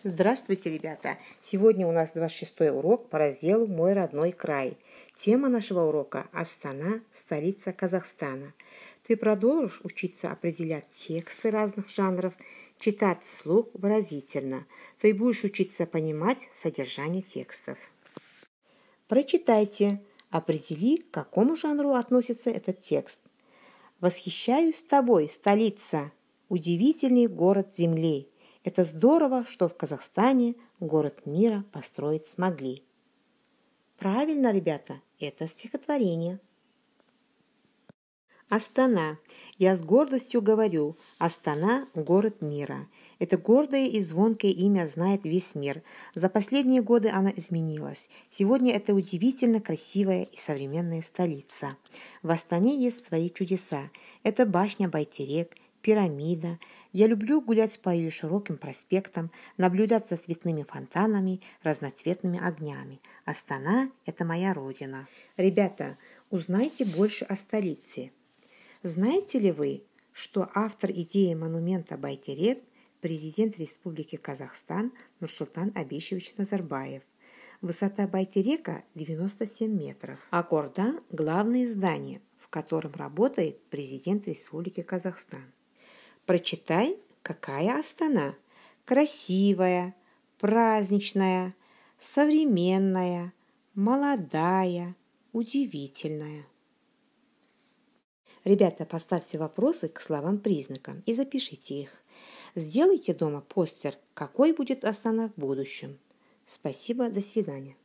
Здравствуйте, ребята! Сегодня у нас 26-й урок по разделу «Мой родной край». Тема нашего урока – Астана, столица Казахстана. Ты продолжишь учиться определять тексты разных жанров, читать вслух выразительно. Ты будешь учиться понимать содержание текстов. Прочитайте. Определи, к какому жанру относится этот текст. «Восхищаюсь тобой, столица, удивительный город земли. Это здорово, что в Казахстане город мира построить смогли». Правильно, ребята, это стихотворение. Астана. Я с гордостью говорю, Астана – город мира. Это гордое и звонкое имя знает весь мир. За последние годы она изменилась. Сегодня это удивительно красивая и современная столица. В Астане есть свои чудеса. Это башня Байтерек, пирамида. Я люблю гулять по ее широким проспектам, наблюдать за цветными фонтанами, разноцветными огнями. Астана – это моя родина. Ребята, узнайте больше о столице. Знаете ли вы, что автор идеи монумента Байтерек – президент Республики Казахстан Нурсултан Абишевич Назарбаев? Высота Байтерека 97 метров, а Корда – главное здание, в котором работает президент Республики Казахстан. Прочитай, какая Астана? Красивая, праздничная, современная, молодая, удивительная. Ребята, поставьте вопросы к словам-признакам и запишите их. Сделайте дома постер, какой будет Астана в будущем. Спасибо, до свидания.